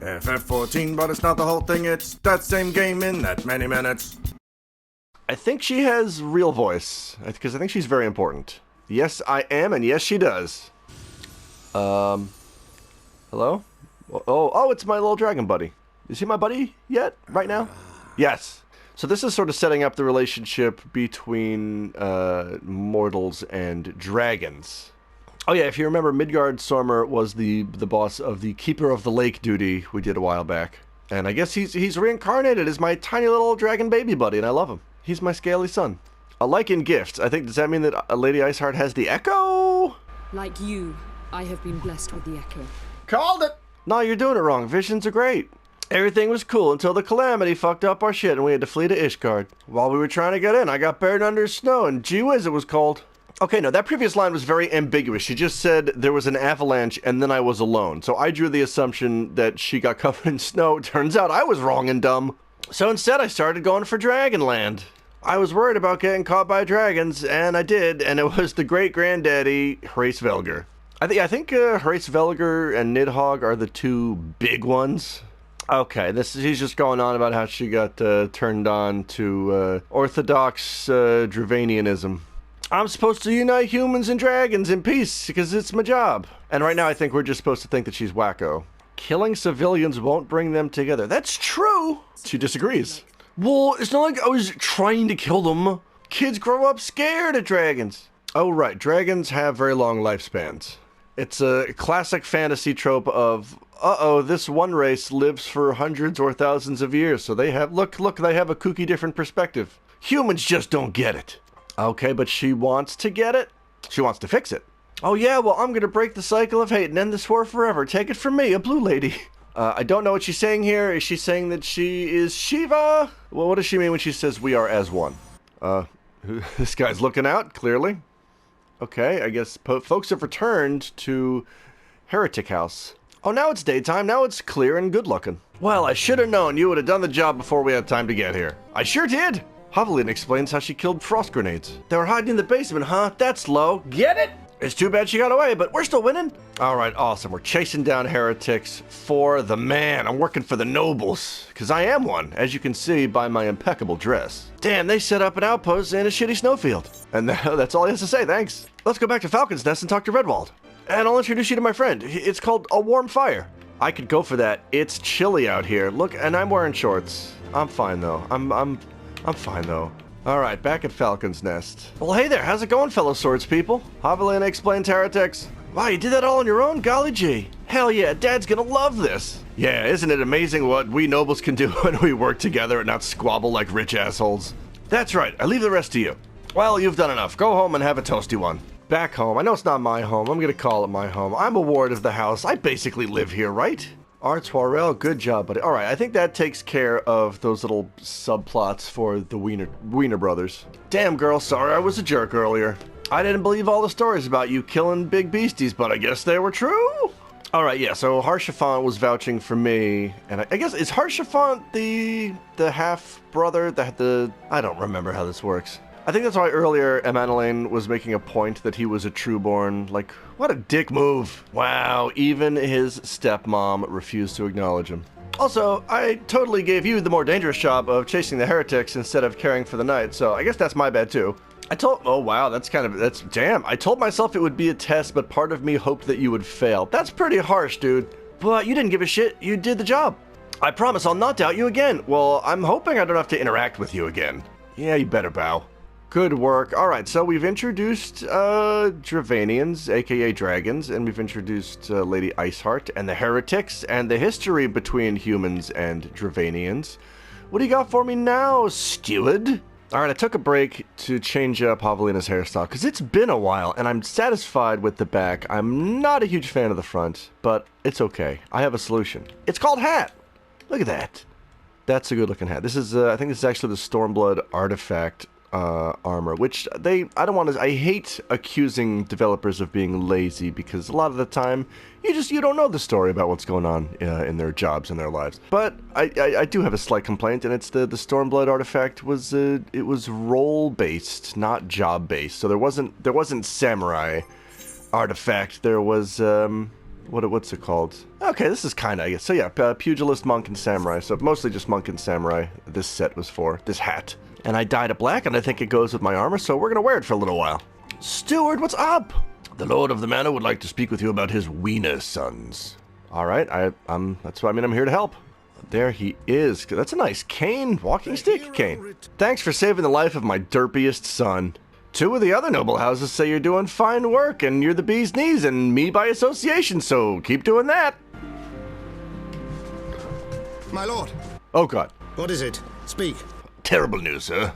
FF14, but it's not the whole thing, it's that same game in that many minutes. I think she has real voice, because I think she's very important. Yes, I am, and yes, she does. Hello? Oh, it's my little dragon buddy. Is he my buddy yet? Right now? Yes. So this is sort of setting up the relationship between mortals and dragons. Oh yeah, if you remember, Midgard Sormer was the boss of the Keeper of the Lake duty we did a while back. And I guess he's reincarnated as my tiny little dragon baby buddy, and I love him. He's my scaly son. Alike in gifts. I think, does that mean that Lady Iceheart has the Echo? Like you, I have been blessed with the Echo. Called it! No, you're doing it wrong. Visions are great. Everything was cool until the Calamity fucked up our shit and we had to flee to Ishgard. While we were trying to get in, I got buried under snow and gee whiz, it was cold. Okay, no, that previous line was very ambiguous. She just said there was an avalanche and then I was alone. So I drew the assumption that she got covered in snow. Turns out I was wrong and dumb. So instead I started going for Dragonland. I was worried about getting caught by dragons, and I did, and it was the great-granddaddy, Hraesvelgr. I think Hraesvelgr and Nidhogg are the two big ones. Okay, he's just going on about how she got turned on to Orthodox Dravanianism. I'm supposed to unite humans and dragons in peace, because it's my job. And right now I think we're just supposed to think that she's wacko. Killing civilians won't bring them together. That's true! She disagrees. Well, it's not like I was trying to kill them. Kids grow up scared of dragons. Oh, right. Dragons have very long lifespans. It's a classic fantasy trope of, this one race lives for hundreds or thousands of years, so they have, look, they have a kooky different perspective. Humans just don't get it. Okay, but she wants to get it. She wants to fix it. Oh yeah, well, I'm gonna break the cycle of hate and end this war forever. Take it from me, a blue lady. I don't know what she's saying here. Is she saying that she is Shiva? Well, what does she mean when she says we are as one? This guy's looking out, clearly. Okay, I guess folks have returned to Heretic House. Oh, now it's daytime. Now it's clear and good-looking. Well, I should have known you would have done the job before we had time to get here. I sure did. Hovlin explains how she killed frost grenades. They were hiding in the basement, huh? That's low. Get it? It's too bad she got away, but we're still winning. All right, awesome. We're chasing down heretics for the man. I'm working for the nobles, because I am one, as you can see by my impeccable dress. Damn, they set up an outpost in a shitty snowfield. And that's all he has to say, thanks. Let's go back to Falcon's Nest and talk to Redwald. And I'll introduce you to my friend. It's called A Warm Fire. I could go for that. It's chilly out here. Look, and I'm wearing shorts. I'm fine, though. I'm fine, though. Alright, back at Falcon's Nest. Well, hey there, how's it going, fellow swords people? Haviland explains heretics. Wow, you did that all on your own? Golly gee. Hell yeah, Dad's gonna love this. Yeah, isn't it amazing what we nobles can do when we work together and not squabble like rich assholes? That's right, I leave the rest to you. Well, you've done enough. Go home and have a toasty one. Back home. I know it's not my home. I'm gonna call it my home. I'm a ward of the house. I basically live here, right? Artoirel, good job, buddy. Alright, I think that takes care of those little subplots for the Wiener brothers. Damn, girl, sorry I was a jerk earlier. I didn't believe all the stories about you killing big beasties, but I guess they were true? Alright, yeah, so Harshafant was vouching for me, and I guess, is Harshafant the half-brother? I don't remember how this works. I think that's why earlier Emmanuel was making a point that he was a trueborn. Like, what a dick move. Wow, even his stepmom refused to acknowledge him. Also, I totally gave you the more dangerous job of chasing the heretics instead of caring for the knight, so I guess that's my bad too. Oh wow, damn. I told myself it would be a test, but part of me hoped that you would fail. That's pretty harsh, dude. But you didn't give a shit, you did the job. I promise I'll not doubt you again. Well, I'm hoping I don't have to interact with you again. Yeah, you better bow. Good work. Alright, so we've introduced Dravanians, aka dragons, and we've introduced Lady Iceheart and the heretics and the history between humans and Dravanians. What do you got for me now, steward? Alright, I took a break to change up Havelina's hairstyle, because it's been a while, and I'm satisfied with the back. I'm not a huge fan of the front, but it's okay. I have a solution. It's called hat! Look at that. That's a good looking hat. This is, I think this is actually the Stormblood artifact armor, which I hate accusing developers of being lazy, because a lot of the time you don't know the story about what's going on in their jobs and their lives. But I do have a slight complaint, and it's the Stormblood artifact was it was role based, not job based. So there wasn't samurai artifact. There was What's it called? Okay, this is kind of, I guess. So yeah, pugilist, monk, and samurai. So mostly just monk and samurai this set was for, this hat. And I dyed it black, and I think it goes with my armor, so we're gonna wear it for a little while. Steward, what's up? The Lord of the Manor would like to speak with you about his wiener sons. All right, that's what I mean. I'm here to help. There he is. That's a nice cane, walking stick cane. Thanks for saving the life of my derpiest son. 2 of the other noble houses say you're doing fine work, and you're the bee's knees, and me by association, so keep doing that. My lord. Oh, God. What is it? Speak. Terrible news, sir.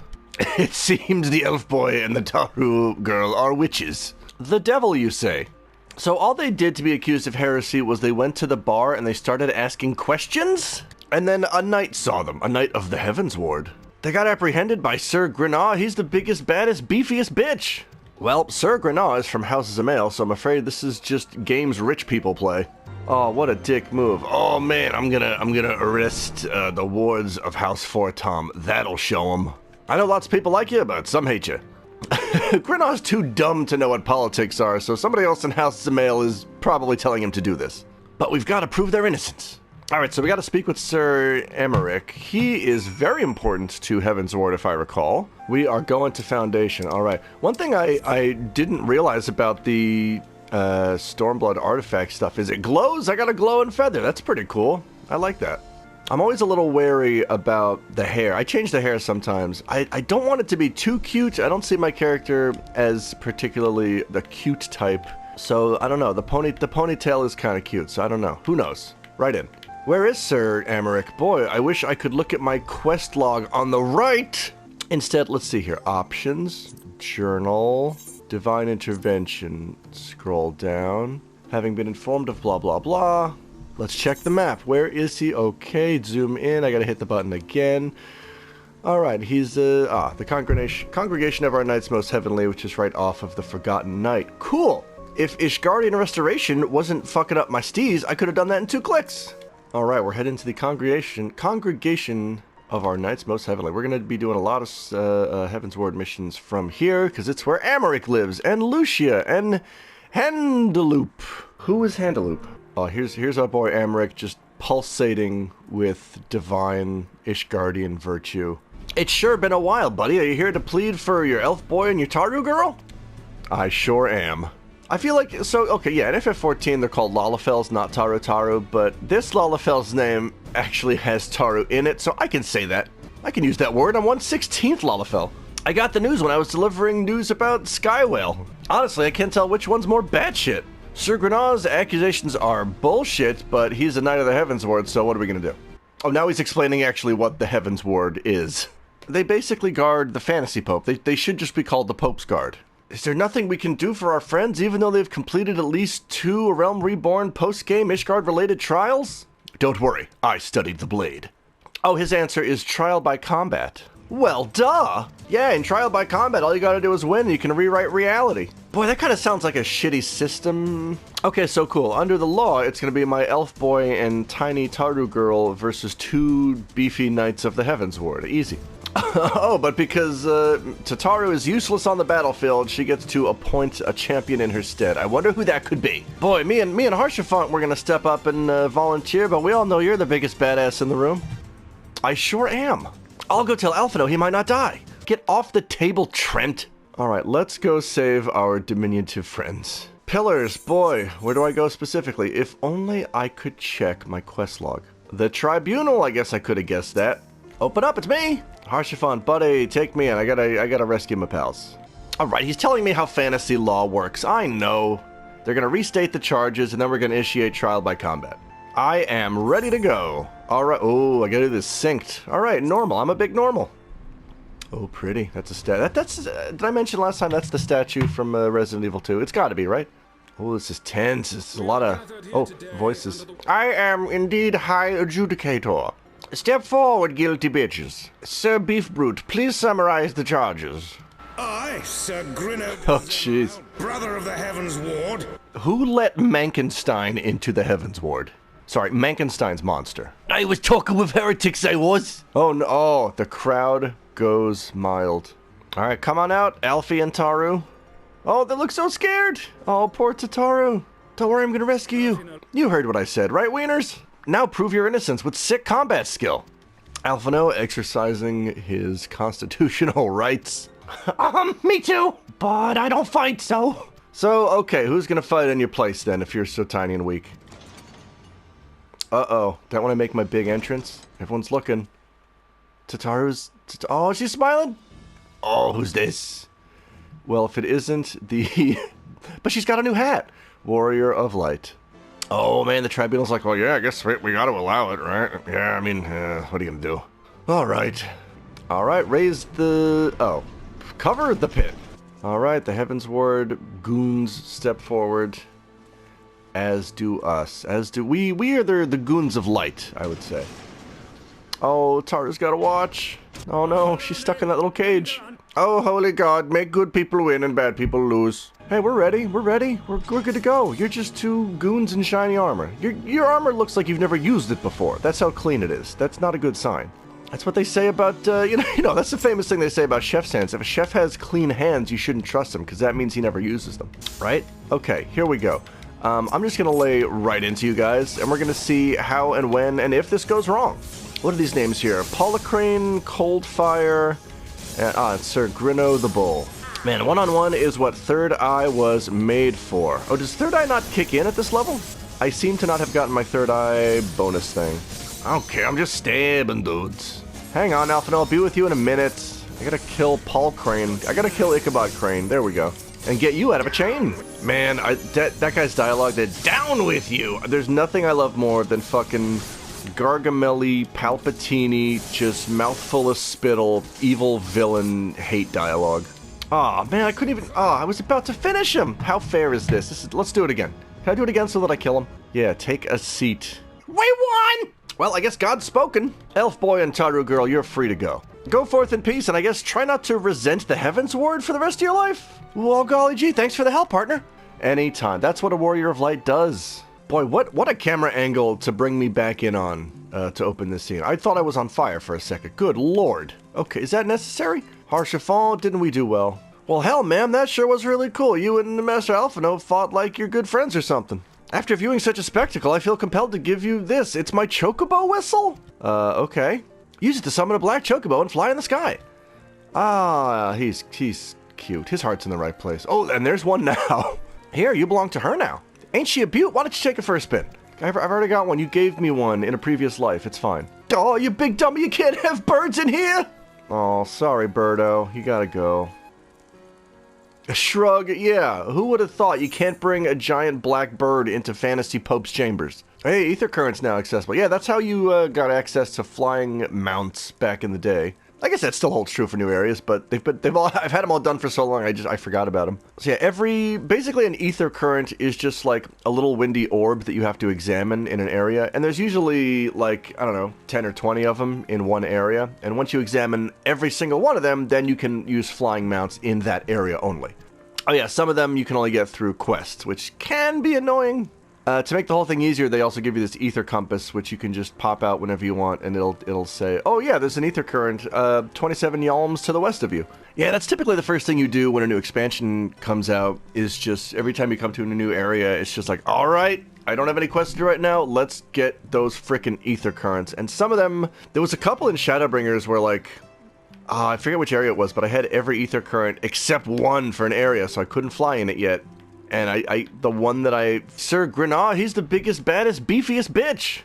It seems the elf boy and the Taru girl are witches. The devil, you say? So all they did to be accused of heresy was they went to the bar and they started asking questions? And then a knight saw them, a knight of the Heavens Ward. They got apprehended by Sir Grenat. He's the biggest, baddest, beefiest bitch. Well, Sir Grenat is from House Zamail, so I'm afraid this is just games rich people play. Oh, what a dick move. Oh man, I'm gonna arrest the wards of House Fortom. That'll show them. I know lots of people like you, but some hate you. Grenat's too dumb to know what politics are, so somebody else in House Zamail is probably telling him to do this. But we've got to prove their innocence. Alright, so we got to speak with Sir Emmerich. He is very important to Heaven's Ward, if I recall. We are going to Foundation. Alright, one thing I didn't realize about the Stormblood artifact stuff is it glows. I got a glowing feather. That's pretty cool. I like that. I'm always a little wary about the hair. I change the hair sometimes. I don't want it to be too cute. I don't see my character as particularly the cute type. So, I don't know. The ponytail is kind of cute, so I don't know. Who knows? Right in. Where is Sir Emmerich? Boy, I wish I could look at my quest log on the right. Instead, let's see here. Options, journal, divine intervention. Scroll down. Having been informed of blah, blah, blah. Let's check the map. Where is he? Okay, zoom in. I gotta hit the button again. Alright, he's, the congregation of our Knights Most Heavenly, which is right off of the Forgotten Knight. Cool! If Ishgardian Restoration wasn't fucking up my steez, I could have done that in 2 clicks. Alright, we're heading to the congregation of our Knights Most Heavenly. We're going to be doing a lot of Heaven's Ward missions from here, because it's where Americ lives, and Lucia, and Handaloop. Who is Handaloop? Oh, here's our boy Americ just pulsating with divine Ishgardian virtue. It's sure been a while, buddy. Are you here to plead for your elf boy and your Taru girl? I sure am. I feel like, so, okay, yeah, in FF14 they're called Lalafels, not Taru Taru, but this Lalafel's name actually has Taru in it, so I can say that. I can use that word. I'm 1/16th Lalafel. I got the news when I was delivering news about Skywhale. Honestly, I can't tell which one's more batshit. Sir Grenat's accusations are bullshit, but he's a Knight of the Heavens Ward, so what are we gonna do? Oh, now he's explaining actually what the Heavens Ward is. They basically guard the Fantasy Pope. They should just be called the Pope's Guard. Is there nothing we can do for our friends, even though they've completed at least 2 Realm Reborn post-game Ishgard-related trials? Don't worry, I studied the blade. Oh, his answer is trial by combat. Well, duh! Yeah, in trial by combat, all you gotta do is win, and you can rewrite reality. Boy, that kind of sounds like a shitty system. Okay, so cool. Under the law, it's gonna be my elf boy and tiny Taru girl versus 2 beefy Knights of the Heavens Ward. Easy. Oh, but because Tataru is useless on the battlefield, she gets to appoint a champion in her stead. I wonder who that could be. Boy, me and Harshafont were gonna step up and volunteer, but we all know you're the biggest badass in the room. I sure am. I'll go tell Alphino he might not die. Get off the table, Trent. Alright, let's go save our diminutive friends. Pillars, boy, where do I go specifically? If only I could check my quest log. The Tribunal, I guess I could have guessed that. Open up, it's me! Harshafont, buddy, take me in. I gotta rescue my pals. Alright, he's telling me how fantasy law works. I know. They're gonna restate the charges, and then we're gonna initiate trial by combat. I am ready to go. Alright, oh, I gotta do this synced. Alright, normal. I'm a big normal. Oh, pretty. That's a that's did I mention last time that's the statue from Resident Evil 2? It's gotta be, right? Oh, this is tense. This is a lot of... Oh, voices. I am indeed High Adjudicator. Step forward, guilty bitches. Sir Beef Brute, please summarize the charges. I, Sir Grinner, Oh, jeez. brother of the Heavens Ward. Who let Mankenstein into the Heavens Ward? Sorry, Mankenstein's monster. I was talking with heretics, I was. Oh, no. Oh, the crowd goes mild. All right, come on out, Alfie and Taru. Oh, they look so scared. Oh, poor Tataru. Don't worry, I'm gonna rescue you. You heard what I said, right, wieners? Now prove your innocence with sick combat skill. Alphino exercising his constitutional rights. Me too, but I don't fight, so. So, okay, who's gonna fight in your place then if you're so tiny and weak? Uh-oh, that when I make my big entrance? Everyone's looking. Tataru's... Oh, she's smiling? Oh, who's this? Well, if it isn't the... But she's got a new hat. Warrior of Light. Oh, man, the tribunal's like, well, yeah, I guess we gotta allow it, right? Yeah, I mean, what are you gonna do? All right. All right, raise the... Oh. Cover the pit. All right, the Heavens Ward goons step forward. As do us. As do... We are the goons of light, I would say. Oh, Tara's got a watch. Oh, no, she's stuck in that little cage. Oh, holy God, make good people win and bad people lose. Hey, we're ready. We're ready. We're good to go. You're just two goons in shiny armor. Your armor looks like you've never used it before. That's how clean it is. That's not a good sign. That's what they say about, you know, that's the famous thing they say about chef's hands. If a chef has clean hands, you shouldn't trust him, because that means he never uses them, right? Okay, here we go. I'm just going to lay right into you guys, and we're going to see how and when and if this goes wrong. What are these names here? Palpatiney, Coldfire, and Sir Grinno the Bull. Man, one-on-one is what Third Eye was made for. Oh, does Third Eye not kick in at this level? I seem to not have gotten my Third Eye bonus thing. I don't care, I'm just stabbing dudes. Hang on, Alpha, I'll be with you in a minute. I gotta kill Paul Crane. I gotta kill Ichabod Crane. There we go. And get you out of a chain. Man, that guy's dialogue, that down with you. There's nothing I love more than fucking Gargamelly, Palpatiney, just mouthful of spittle, evil villain hate dialogue. Aw, oh, man, I couldn't even... Oh, I was about to finish him. How fair is this? Let's do it again. Can I do it again so that I kill him? Yeah, take a seat. We won! Well, I guess God's spoken. Elf boy and Taru girl, you're free to go. Go forth in peace, and I guess try not to resent the Heavens Ward for the rest of your life. Well, golly gee, thanks for the help, partner. Anytime. That's what a Warrior of Light does. Boy, what a camera angle to bring me back in on to open this scene. I thought I was on fire for a second. Good lord. Okay, is that necessary? Harshafon, didn't we do well? Well, hell, ma'am, that sure was really cool. You and Master Alphino fought like you're good friends or something. After viewing such a spectacle, I feel compelled to give you this. It's my chocobo whistle? Okay. Use it to summon a black chocobo and fly in the sky. Ah, he's cute. His heart's in the right place. Oh, and there's one now. Here, you belong to her now. Ain't she a beaut? Why don't you take it for a spin? I've already got one. You gave me one in a previous life. It's fine. Oh, you big dummy. You can't have birds in here. Oh, sorry, Birdo. You gotta go. A shrug. Yeah, who would have thought you can't bring a giant black bird into Fantasy Pope's chambers? Hey, Ether Current's now accessible. Yeah, that's how you got access to flying mounts back in the day. I guess that still holds true for new areas, but I've had them all done for so long, I forgot about them. So yeah, basically an ether current is just like a little windy orb that you have to examine in an area, and there's usually like, I don't know, 10 or 20 of them in one area, and once you examine every single one of them, then you can use flying mounts in that area only. Oh yeah, some of them you can only get through quests, which can be annoying. To make the whole thing easier, they also give you this ether compass, which you can just pop out whenever you want, and it'll say, oh yeah, there's an ether current 27 yalms to the west of you. Yeah, that's typically the first thing you do when a new expansion comes out, is just every time you come to a new area, it's just like, all right, I don't have any quests to do right now, let's get those frickin' ether currents. And some of them, there was a couple in Shadowbringers where like, I forget which area it was, but I had every ether current except one for an area, so I couldn't fly in it yet. And the one that Sir Grinna, he's the biggest, baddest, beefiest bitch.